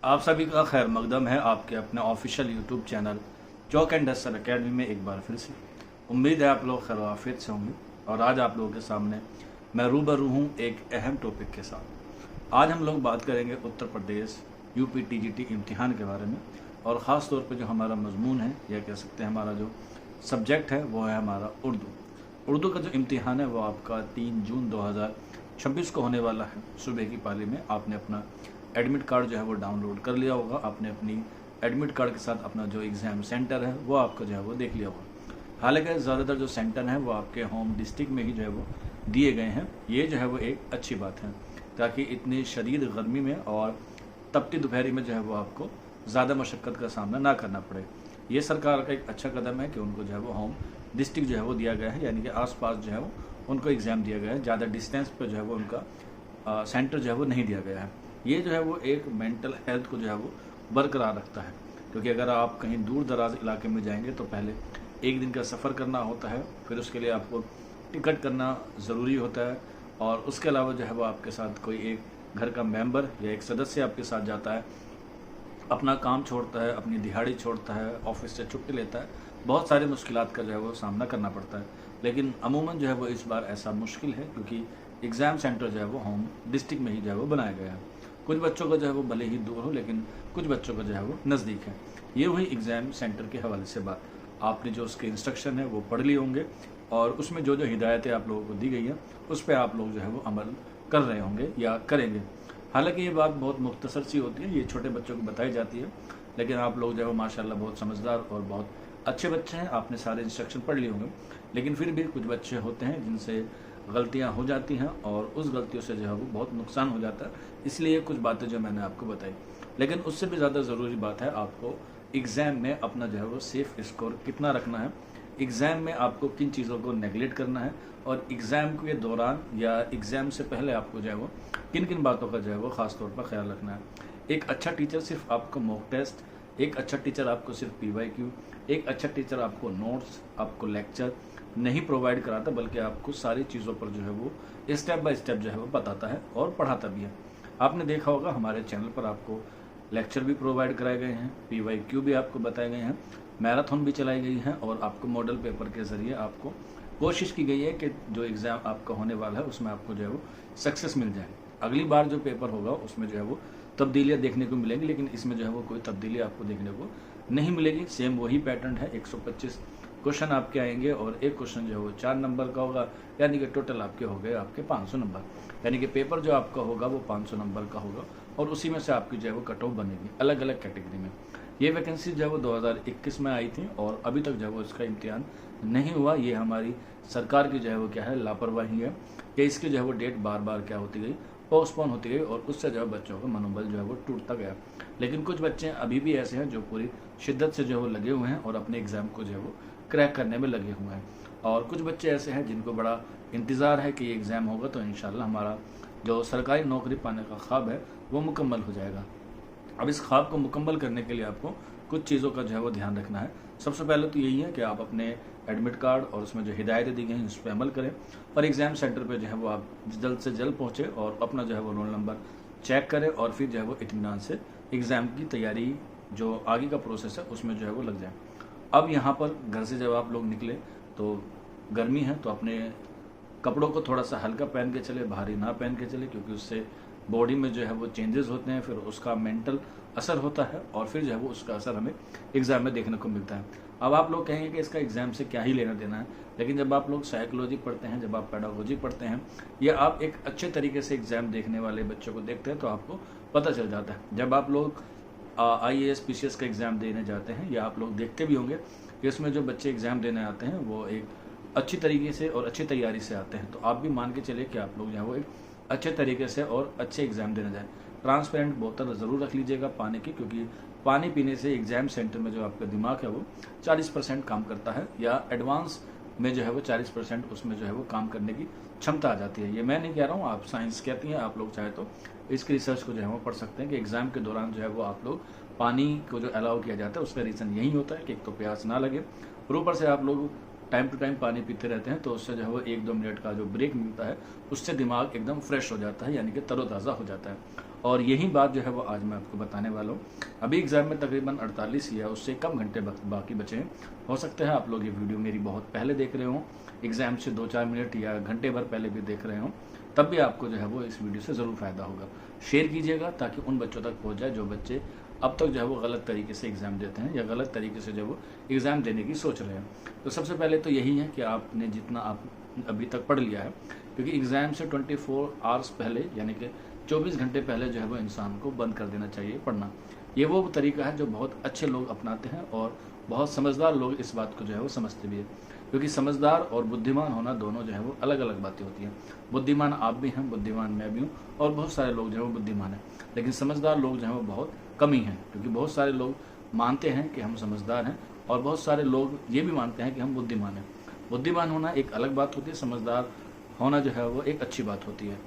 आप सभी का खैर मकदम है आपके अपने official YouTube channel chalk and duster academy में एक बार फिर से। उम्मीद है आप लोग खैर आफियत से होंगे और आज आप लोगों के सामने मैं रूबरू हूँ एक अहम टॉपिक के साथ। आज हम लोग बात करेंगे उत्तर प्रदेश यूपी टीजीटी इम्तिहान के बारे में और ख़ास तौर पर जो हमारा मजमून है या कह सकते हैं हमारा जो सब्जेक्ट है वो है हमारा उर्दू का जो इम्तिहान है वो आपका 3 जून 2026 को होने वाला है। सुबह की पाली में आपने अपना एडमिट कार्ड जो है वो डाउनलोड कर लिया होगा। आपने अपनी एडमिट कार्ड के साथ अपना जो एग्ज़ाम सेंटर है वो आपका जो है वो देख लिया होगा। हालांकि ज़्यादातर जो सेंटर हैं वो आपके होम डिस्ट्रिक्ट में ही जो है वो दिए गए हैं। ये जो है वो एक अच्छी बात है ताकि इतनी शदीद गर्मी में और तपती दोपहरी में जो है वो आपको ज़्यादा मशक्क़त का सामना ना करना पड़े। ये सरकार का एक अच्छा कदम है कि उनको जो है वो होम डिस्ट्रिक्ट जो है वो दिया गया है, यानी कि आसपास जो है वो उनको एग्ज़ाम दिया गया है। ज़्यादा डिस्टेंस पर जो है वो उनका सेंटर जो है वो नहीं दिया गया है। ये जो है वो एक मेंटल हेल्थ को जो है वो बरकरार रखता है, क्योंकि अगर आप कहीं दूर दराज इलाके में जाएंगे तो पहले एक दिन का सफ़र करना होता है, फिर उसके लिए आपको टिकट करना ज़रूरी होता है और उसके अलावा जो है वो आपके साथ कोई एक घर का मेंबर या एक सदस्य आपके साथ जाता है, अपना काम छोड़ता है, अपनी दिहाड़ी छोड़ता है, ऑफिस से छुट्टी लेता है। बहुत सारी मुश्किलात का जो है वो सामना करना पड़ता है, लेकिन अमूमन जो है वो इस बार ऐसा मुश्किल है क्योंकि एग्ज़ाम सेंटर जो है वो होम डिस्ट्रिक्ट में ही जो है वो बनाया गया है। कुछ बच्चों का जो है वो भले ही दूर हो लेकिन कुछ बच्चों का जो है वो नज़दीक है। ये हुई एग्ज़ाम सेंटर के हवाले से बात। आपने जो उसके इंस्ट्रक्शन है वो पढ़ लिए होंगे और उसमें जो जो हिदायतें आप लोगों को दी गई हैं उस पर आप लोग जो है वो अमल कर रहे होंगे या करेंगे। हालांकि ये बात बहुत मुख्तसर सी होती है, ये छोटे बच्चों को बताई जाती है, लेकिन आप लोग जो है वो माशाल्लाह बहुत समझदार और बहुत अच्छे बच्चे हैं। आपने सारे इंस्ट्रक्शन पढ़ लिए होंगे, लेकिन फिर भी कुछ बच्चे होते हैं जिनसे गलतियां हो जाती हैं और उस गलतियों से जो है वो बहुत नुकसान हो जाता है। इसलिए कुछ बातें जो मैंने आपको बताई, लेकिन उससे भी ज़्यादा ज़रूरी बात है आपको एग्ज़ाम में अपना जो है वो सेफ स्कोर कितना रखना है, एग्ज़ाम में आपको किन चीज़ों को नेगलेक्ट करना है और एग्ज़ाम के दौरान या एग्ज़ाम से पहले आपको जो है वो किन किन बातों का जो है वो ख़ास तौर पर ख्याल रखना है। एक अच्छा टीचर सिर्फ आपको मॉक टेस्ट, एक अच्छा टीचर आपको सिर्फ PYQ, एक अच्छा टीचर आपको नोट्स, आपको लेक्चर नहीं प्रोवाइड कराता, बल्कि आपको सारी चीज़ों पर जो है वो स्टेप बाय स्टेप जो है वो बताता है और पढ़ाता भी है। आपने देखा होगा हमारे चैनल पर आपको लेक्चर भी प्रोवाइड कराए गए हैं, PYQ भी आपको बताए गए हैं, मैराथन भी चलाई गई है और आपको मॉडल पेपर के ज़रिए आपको कोशिश की गई है कि जो एग्ज़ाम आपका होने वाला है उसमें आपको जो है वो सक्सेस मिल जाए। अगली बार जो पेपर होगा उसमें जो है वो तब्दीलियाँ देखने को मिलेंगी, लेकिन इसमें जो है वो कोई तब्दीली आपको देखने को नहीं मिलेगी। सेम वही पैटर्न है, 125 क्वेश्चन आपके आएंगे और एक क्वेश्चन जो है वो 4 नंबर का होगा, यानी कि टोटल आपके हो गए आपके 500 नंबर, यानी कि पेपर जो आपका होगा वो 500 नंबर का होगा और उसी में से आपकी जो है वो कट ऑफ बनेगी अलग अलग कैटेगरी में। ये वैकेंसी जो है वो 2021 में आई थी और अभी तक जो है वो इसका इम्तिहान नहीं हुआ। ये हमारी सरकार की जो है वो क्या है लापरवाही है कि इसकी जो है वो डेट बार बार क्या होती गई, पोस्टपोन होती गई और उससे जो है बच्चों का मनोबल जो है वो टूटता गया। लेकिन कुछ बच्चे अभी भी ऐसे हैं जो पूरी शिद्दत से जो है वो लगे हुए हैं और अपने एग्ज़ाम को जो है वो क्रैक करने में लगे हुए हैं, और कुछ बच्चे ऐसे हैं जिनको बड़ा इंतज़ार है कि ये एग्ज़ाम होगा तो इंशाल्लाह हमारा जो सरकारी नौकरी पाने का ख्वाब है वो मुकम्मल हो जाएगा। अब इस ख्वाब को मुकम्मल करने के लिए आपको कुछ चीज़ों का जो है वो ध्यान रखना है। सबसे पहले तो यही है कि आप अपने एडमिट कार्ड और उसमें जो हिदायतें दी गई हैं उस पर अमल करें और एग्ज़ाम सेंटर पे जो है वो आप जल्द से जल्द पहुँचे और अपना जो है वो रोल नंबर चेक करें और फिर जो है वो इत्मीनान से एग्ज़ाम की तैयारी जो आगे का प्रोसेस है उसमें जो है वो लग जाए। अब यहाँ पर घर से जब आप लोग निकले तो गर्मी है तो अपने कपड़ों को थोड़ा सा हल्का पहन के चले, भारी ना पहन के चले, क्योंकि उससे बॉडी में जो है वो चेंजेस होते हैं, फिर उसका मेंटल असर होता है और फिर जो है वो उसका असर हमें एग्ज़ाम में देखने को मिलता है। अब आप लोग कहेंगे कि इसका एग्ज़ाम से क्या ही लेना देना है, लेकिन जब आप लोग साइकोलॉजी पढ़ते हैं, जब आप पेडागोजी पढ़ते हैं या आप एक अच्छे तरीके से एग्ज़ाम देखने वाले बच्चों को देखते हैं तो आपको पता चल जाता है। जब आप लोग IAS PCS का एग्ज़ाम देने जाते हैं या आप लोग देखते भी होंगे कि इसमें जो बच्चे एग्ज़ाम देने आते हैं वो एक अच्छी तरीके से और अच्छी तैयारी से आते हैं, तो आप भी मान के चले कि आप लोग जो है वो एक अच्छे तरीके से और अच्छे एग्ज़ाम देने जाएं। ट्रांसपेरेंट बोतल ज़रूर रख लीजिएगा पानी की, क्योंकि पानी पीने से एग्ज़ाम सेंटर में जो आपका दिमाग है वो 40% काम करता है, या एडवांस में जो है वो 40% उसमें जो है वो काम करने की क्षमता आ जाती है। ये मैं नहीं कह रहा हूँ, आप साइंस कहती हैं, आप लोग चाहे तो इसकी रिसर्च को जो है वो पढ़ सकते हैं कि एग्ज़ाम के दौरान जो है वो आप लोग पानी को जो अलाउ किया जाता है उसका रीज़न यही होता है कि एक तो प्यास ना लगे और ऊपर से आप लोग टाइम टू टाइम पानी पीते रहते हैं, तो उससे जो है वो 1-2 मिनट का जो ब्रेक मिलता है उससे दिमाग एकदम फ्रेश हो जाता है, यानी कि तरोताज़ा हो जाता है। और यही बात जो है वो आज मैं आपको बताने वाला हूँ। अभी एग्ज़ाम में तकरीबन 48 या उससे कम घंटे बाकी बचे हैं। हो सकता है आप लोग ये वीडियो मेरी बहुत पहले देख रहे हो, एग्ज़ाम से 2-4 मिनट या घंटे भर पहले भी देख रहे हो, तब भी आपको जो है वो इस वीडियो से ज़रूर फ़ायदा होगा। शेयर कीजिएगा ताकि उन बच्चों तक पहुँच जाए जो बच्चे अब तक जो है वो गलत तरीके से एग्ज़ाम देते हैं या गलत तरीके से जो वो एग्ज़ाम देने की सोच रहे हैं। तो सबसे पहले तो यही है कि आपने जितना आप अभी तक पढ़ लिया है, क्योंकि एग्ज़ाम से 24 आवर्स पहले यानी कि 24 घंटे पहले जो है वो इंसान को बंद कर देना चाहिए पढ़ना। ये वो तरीका है जो बहुत अच्छे लोग अपनाते हैं और बहुत समझदार लोग इस बात को जो है वो समझते भी है, क्योंकि समझदार और बुद्धिमान होना दोनों जो है वो अलग अलग बातें होती हैं। बुद्धिमान आप भी हैं, बुद्धिमान मैं भी हूँ, और बहुत सारे लोग जो है वो बुद्धिमान हैं, लेकिन समझदार लोग जो है वो बहुत कम ही हैं, क्योंकि बहुत सारे लोग मानते हैं कि हम समझदार हैं और बहुत सारे लोग ये भी मानते हैं कि हम बुद्धिमान हैं। बुद्धिमान होना एक अलग बात होती है, समझदार होना जो है वो एक अच्छी बात होती है,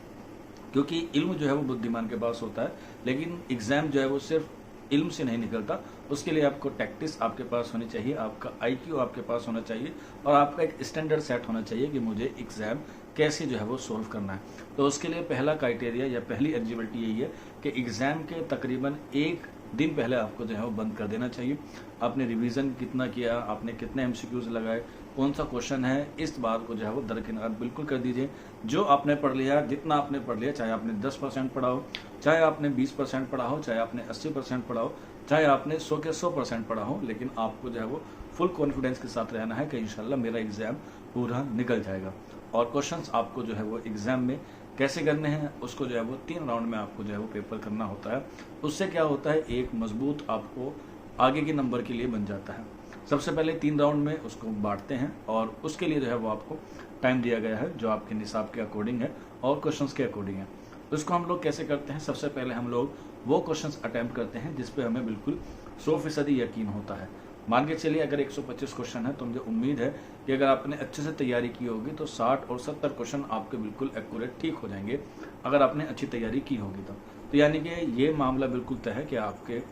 क्योंकि इल्म जो है वो बुद्धिमान के पास होता है, लेकिन एग्ज़ाम जो है वो सिर्फ इल्म से नहीं निकलता। उसके लिए आपको टैक्टिस आपके पास होनी चाहिए, आपका IQ आपके पास होना चाहिए और आपका एक स्टैंडर्ड सेट होना चाहिए कि मुझे एग्ज़ाम कैसे जो है वो सोल्व करना है। तो उसके लिए पहला क्राइटेरिया या पहली एलिजिबिलिटी यही है कि एग्ज़ाम के तकरीबन 1 दिन पहले आपको जो है वो बंद कर देना चाहिए। आपने रिवीजन कितना किया, आपने कितने MCQs लगाए, कौन सा क्वेश्चन है, इस बात को जो है वो दरकिनार बिल्कुल कर दीजिए। जो आपने पढ़ लिया, जितना आपने पढ़ लिया, चाहे आपने 10% पढ़ा हो, चाहे आपने 20% पढ़ा हो, चाहे आपने 80% पढ़ा हो, चाहे आपने 100 के 100% पढ़ा हो, लेकिन आपको जो है वो फुल कॉन्फिडेंस के साथ रहना है कि इंशाल्लाह मेरा एग्ज़ाम पूरा निकल जाएगा। और क्वेश्चंस आपको जो है वो एग्ज़ाम में कैसे करने हैं, उसको जो है वो 3 राउंड में आपको जो है वो पेपर करना होता है। उससे क्या होता है, एक मजबूत आपको आगे के नंबर के लिए बन जाता है। सबसे पहले 3 राउंड में उसको बांटते हैं और उसके लिए जो है वो आपको टाइम दिया गया है जो आपके निसाब के अकॉर्डिंग है और क्वेश्चंस के अकॉर्डिंग है। उसको हम लोग कैसे करते हैं, सबसे पहले हम लोग वो क्वेश्चंस अटेम्प्ट करते हैं जिस पे हमें बिल्कुल 100% यकीन होता है। मान के चलिए अगर 125 क्वेश्चन है तो मुझे उम्मीद है कि अगर आपने अच्छे से तैयारी की होगी तो 60 और 70 क्वेश्चन आपके बिल्कुल एक्यूरेट ठीक हो जाएंगे, अगर आपने अच्छी तैयारी की होगी तो यानी कि ये मामला बिल्कुल तय है कि आपके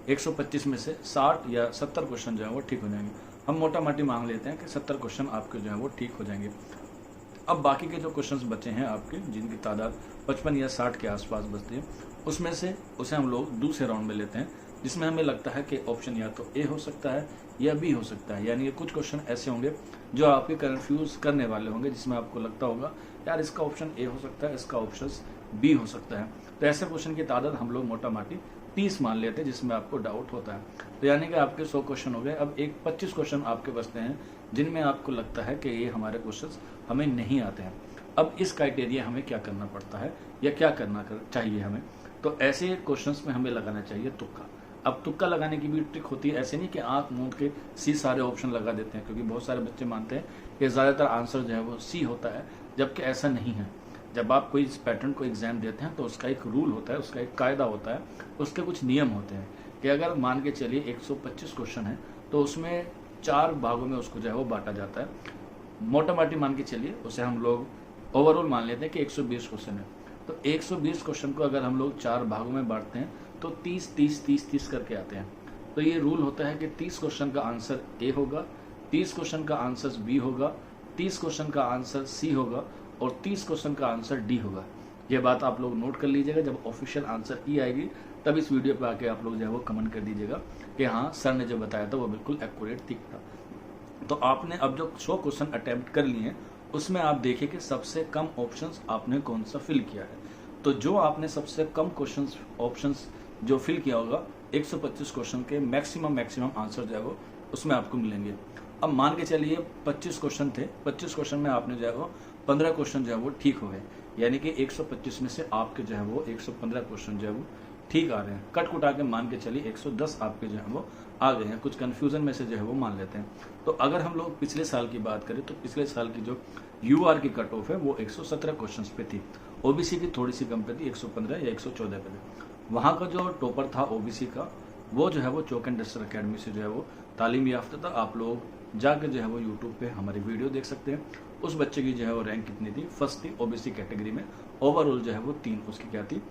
125 में से 60 या 70 क्वेश्चन जो है वो ठीक हो जाएंगे। हम मोटा माटी मान लेते हैं कि 70 क्वेश्चन आपके जो है वो ठीक हो जाएंगे। अब बाकी के जो क्वेश्चंस बचे हैं आपके, जिनकी तादाद 55 या 60 के आसपास बचती है, उसमें से उसे हम लोग दूसरे राउंड में लेते हैं, जिसमें हमें लगता है कि ऑप्शन या तो A हो सकता है या B हो सकता है। यानी कि कुछ क्वेश्चन ऐसे होंगे जो आपके कन्फ्यूज करने वाले होंगे, जिसमें आपको लगता होगा यार इसका ऑप्शन A हो सकता है, इसका ऑप्शन B हो सकता है। तो ऐसे क्वेश्चन की तादाद हम लोग मोटा माटी 30 मान लेते हैं जिसमें आपको डाउट होता है। तो यानी कि आपके 100 क्वेश्चन हो गए। अब एक 25 क्वेश्चन आपके बचते हैं जिनमें आपको लगता है कि ये हमारे क्वेश्चन हमें नहीं आते हैं। अब इस क्राइटेरिया हमें क्या करना पड़ता है या क्या करना चाहिए हमें, तो ऐसे क्वेश्चंस में हमें लगाना चाहिए तुक्का। अब तुक्का लगाने की भी ट्रिक होती है, ऐसे नहीं कि आंख मूंद के सी सारे ऑप्शन लगा देते हैं, क्योंकि बहुत सारे बच्चे मानते हैं कि ज़्यादातर आंसर जो है वो C होता है, जबकि ऐसा नहीं है। जब आप कोई इस पैटर्न को एग्जाम देते हैं तो उसका एक रूल होता है, उसका एक कायदा होता है, उसके कुछ नियम होते हैं कि अगर मान के चलिए 125 क्वेश्चन है तो उसमें 4 भागों में उसको जो है वो बांटा जाता है। मोटा माटी मान के चलिए उसे हम लोग ओवरऑल मान लेते हैं कि 120 क्वेश्चन है, तो 120 क्वेश्चन को अगर हम लोग 4 भागों में बांटते हैं तो 30-30-30-30 करके आते हैं। तो ये रूल होता है कि 30 क्वेश्चन का आंसर A होगा, 30 क्वेश्चन का आंसर B होगा, 30 क्वेश्चन का आंसर C होगा और 30 क्वेश्चन का आंसर D होगा। ये बात आप लोग नोट कर लीजिएगा। जब ऑफिशियल आंसर E आएगी तब इस वीडियो पे आके आप लोग जो है वो कमेंट कर दीजिएगा कि हाँ सर ने जो बताया था वो बिल्कुल एक्यूरेट ठीक था। तो आपने अब जो 100 क्वेश्चन अटेम्प्ट कर लिए हैं उसमें आप देखिए कि सबसे कम ऑप्शंस आपने कौन सा फिल किया है। तो जो आपने सबसे कम क्वेश्चंस ऑप्शंस जो फिल किया होगा 125 क्वेश्चन के मैक्सिमम आंसर जो है वो उसमें आपको मिलेंगे। अब मान के चलिए 25 क्वेश्चन थे, 25 क्वेश्चन में आपने जो है वो 15 क्वेश्चन जो है वो ठीक हो गए, यानी कि 125 में से आपके जो है वो 115 क्वेश्चन जो है वो ठीक आ रहे हैं। कट कुटा के मान के चलिए 110 आपके जो है वो आ गए हैं, कुछ कंफ्यूजन में से जो है वो मान लेते हैं। तो अगर हम लोग पिछले साल की बात करें तो पिछले साल की जो UR की कट ऑफ है वो 117 क्वेश्चन पे थी, OBC की थोड़ी सी कम पे थी, 115 या 114 पे थी। वहाँ का जो टॉपर था OBC का वो जो है वो चौक एंड डस्टर अकेडमी से जो है वो तालीम याफ्ता था। आप लोग जाकर जो है वो यूट्यूब पे हमारी वीडियो देख सकते हैं। उस बच्चे की जो है वो रैंक कितनी थी, फर्स्ट थी OBC कैटेगरी में, ओवरऑल जो है वो 3 उसकी क्या थी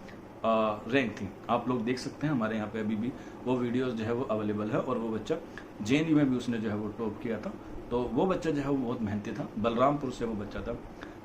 रैंक थी। आप लोग देख सकते हैं हमारे यहाँ पे अभी भी वो वीडियोस जो है वो अवेलेबल है। और वो बच्चा JNU में भी उसने जो है वो टॉप किया था। तो वो बच्चा जो है वो बहुत मेहनती था, बलरामपुर से वो बच्चा था।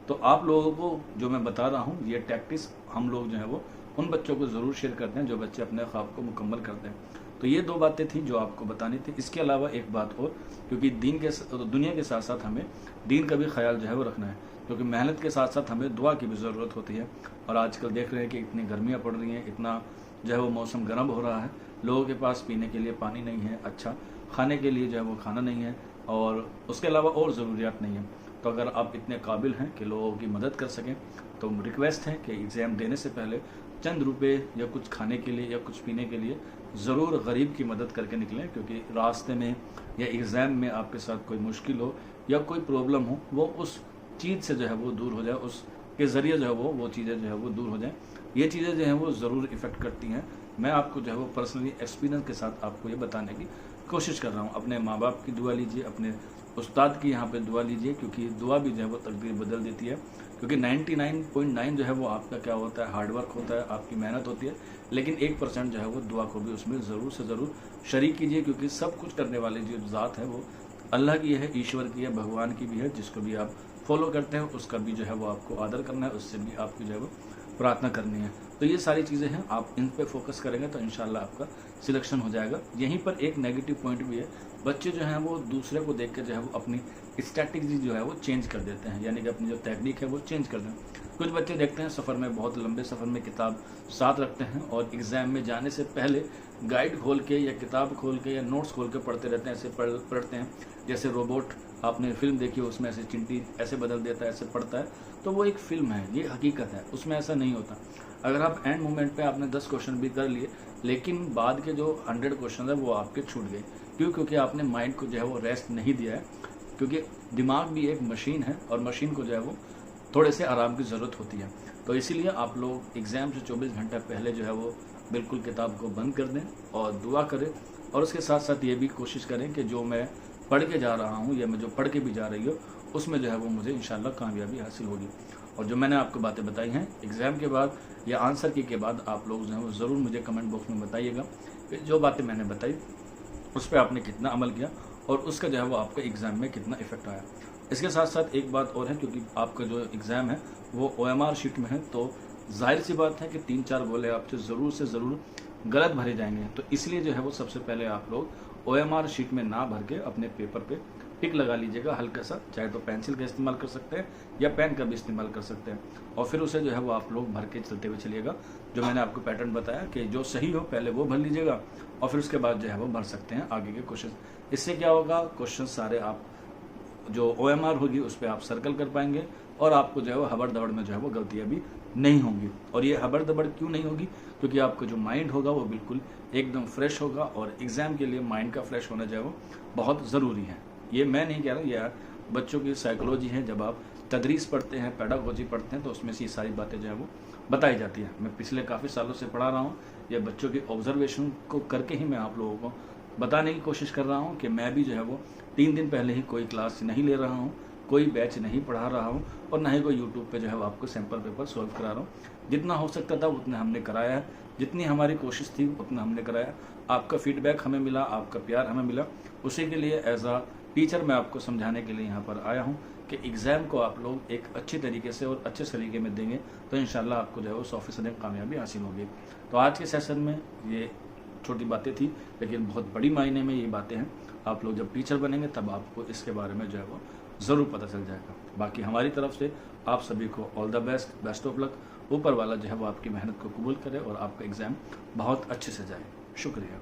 तो आप लोगों को जो मैं बता रहा हूँ ये टैक्टिस हम लोग जो है वो उन बच्चों को ज़रूर शेयर करते हैं जो बच्चे अपने ख्वाब को मुकम्मल करते हैं। तो ये 2 बातें थी जो आपको बतानी थी। इसके अलावा एक बात और, क्योंकि दुनिया के साथ साथ हमें दीन का भी ख्याल जो है वो रखना है, क्योंकि मेहनत के साथ साथ हमें दुआ की भी ज़रूरत होती है। और आजकल देख रहे हैं कि इतनी गर्मियाँ पड़ रही हैं, इतना जो है वो मौसम गर्म हो रहा है, लोगों के पास पीने के लिए पानी नहीं है, अच्छा खाने के लिए जो है वो खाना नहीं है, और उसके अलावा और ज़रूरियात नहीं है। तो अगर आप इतने काबिल हैं कि लोगों की मदद कर सकें तो रिक्वेस्ट है कि एग्ज़ाम देने से पहले चंद रुपए या कुछ खाने के लिए या कुछ पीने के लिए ज़रूर गरीब की मदद करके निकलें, क्योंकि रास्ते में या एग्ज़ाम में आपके साथ कोई मुश्किल हो या कोई प्रॉब्लम हो, वो उस चीज़ से जो है वो दूर हो जाए, उसके ज़रिए जो है वो चीज़ें जो है वो दूर हो जाएँ। ये चीज़ें जो हैं वो ज़रूर इफ़ेक्ट करती हैं। मैं आपको जो है वो पर्सनली एक्सपीरियंस के साथ आपको ये बताने की कोशिश कर रहा हूँ। अपने माँ बाप की दुआ लीजिए, अपने उस्ताद की यहाँ पे दुआ लीजिए, क्योंकि दुआ भी जो है वो तकदीर बदल देती है। क्योंकि 99.9 जो है वो आपका क्या होता है, हार्डवर्क होता है, आपकी मेहनत होती है, लेकिन 1% जो है वो दुआ को भी उसमें ज़रूर से ज़रूर शरीक कीजिए, क्योंकि सब कुछ करने वाली जो ज़ात है वो अल्लाह की है, ईश्वर की है, भगवान की भी है। जिसको भी आप फॉलो करते हैं उसका भी जो है वो आपको आदर करना है, उससे भी आपकी जो है वो प्रार्थना करनी है। तो ये सारी चीज़ें हैं, आप इन पे फोकस करेंगे तो इंशाल्लाह आपका सिलेक्शन हो जाएगा। यहीं पर एक नेगेटिव पॉइंट भी है, बच्चे जो हैं वो दूसरे को देख के जो है वो अपनी स्ट्रैटेजी जो है वो चेंज कर देते हैं, यानी कि अपनी जो टेक्निक है वो चेंज कर देते हैं। कुछ बच्चे देखते हैं सफ़र में, बहुत लंबे सफ़र में किताब साथ रखते हैं और एग्ज़ाम में जाने से पहले गाइड खोल के या किताब खोल के या नोट्स खोल के पढ़ते रहते हैं, ऐसे पढ़ते हैं जैसे रोबोट। आपने फिल्म देखी हो, उसमें ऐसे चिंटी ऐसे बदल देता है, ऐसे पढ़ता है, तो वो एक फ़िल्म है, ये हकीकत है, उसमें ऐसा नहीं होता। अगर आप एंड मोमेंट पे आपने 10 क्वेश्चन भी कर लिए, लेकिन बाद के जो 100 क्वेश्चन है वो आपके छूट गए। क्यों? क्योंकि आपने माइंड को जो है वो रेस्ट नहीं दिया है, क्योंकि दिमाग भी एक मशीन है और मशीन को जो है वो थोड़े से आराम की ज़रूरत होती है। तो इसीलिए आप लोग एग्ज़ाम से 24 घंटा पहले जो है वो बिल्कुल किताब को बंद कर दें और दुआ करें, और उसके साथ साथ ये भी कोशिश करें कि जो मैं पढ़ के जा रहा हूँ या मैं जो पढ़ के भी जा रही हूँ उसमें जो है वो मुझे इंशाल्लाह कामयाबी हासिल होगी। और जो मैंने आपको बातें बताई हैं एग्ज़ाम के बाद या आंसर की के बाद, आप लोग जो है वो ज़रूर मुझे कमेंट बॉक्स में बताइएगा कि जो बातें मैंने बताई उस पर आपने कितना अमल किया और उसका जो है वो आपके एग्ज़ाम में कितना इफेक्ट आया। इसके साथ साथ एक बात और है, क्योंकि आपका जो एग्ज़ाम है वो OMR शीट में है, तो जाहिर सी बात है कि 3-4 गोले आपसे ज़रूर से ज़रूर गलत भरे जाएंगे। तो इसलिए जो है वो सबसे पहले आप लोग OMR शीट में ना भर के अपने पेपर पे टिक लगा लीजिएगा हल्का सा, चाहे तो पेंसिल का इस्तेमाल कर सकते हैं या पेन का भी इस्तेमाल कर सकते हैं, और फिर उसे जो है वो आप लोग भर के चलते हुए चलिएगा। जो मैंने आपको पैटर्न बताया कि जो सही हो पहले वो भर लीजिएगा और फिर उसके बाद जो है वो भर सकते हैं आगे के क्वेश्चन। इससे क्या होगा, क्वेश्चन सारे आप जो OMR होगी उस पर आप सर्कल कर पाएंगे और आपको जो है वो हबड़ दबड़ में जो है वो गलतियाँ भी नहीं होंगी। और ये हबड़ दबड़ क्यों नहीं होगी, क्योंकि आपका जो माइंड होगा वो बिल्कुल एकदम फ्रेश होगा, और एग्ज़ाम के लिए माइंड का फ्रेश होना जो है वो बहुत ज़रूरी है। ये मैं नहीं कह रहा, ये बच्चों की साइकोलॉजी है। जब आप तदरीस पढ़ते हैं, पेडागोजी पढ़ते हैं, तो उसमें से ये सारी बातें जो है वो बताई जाती है। मैं पिछले काफ़ी सालों से पढ़ा रहा हूँ, या बच्चों की ऑब्जर्वेशन को करके ही मैं आप लोगों को बताने की कोशिश कर रहा हूँ कि मैं भी जो है वो 3 दिन पहले ही कोई क्लास नहीं ले रहा हूँ, कोई बैच नहीं पढ़ा रहा हूँ, और ना ही कोई यूट्यूब पे जो है वो आपको सैम्पल पेपर सॉल्व करा रहा हूँ। जितना हो सकता था उतना हमने कराया है, जितनी हमारी कोशिश थी उतना हमने कराया। आपका फीडबैक हमें मिला, आपका प्यार हमें मिला, उसी के लिए एज आ टीचर मैं आपको समझाने के लिए यहाँ पर आया हूँ कि एग्ज़ाम को आप लोग एक अच्छी तरीके से और अच्छे तरीके में देंगे तो इंशाल्लाह आपको जो है वो 100% कामयाबी हासिल होगी। तो आज के सेशन में ये छोटी बातें थी, लेकिन बहुत बड़ी मायने में ये बातें हैं। आप लोग जब टीचर बनेंगे तब आपको इसके बारे में जो है वो ज़रूर पता चल जाएगा। बाकी हमारी तरफ से आप सभी को all the best, best of luck. ऊपर वाला जो है वो आपकी मेहनत को कबूल करे और आपका एग्ज़ाम बहुत अच्छे से जाए। शुक्रिया।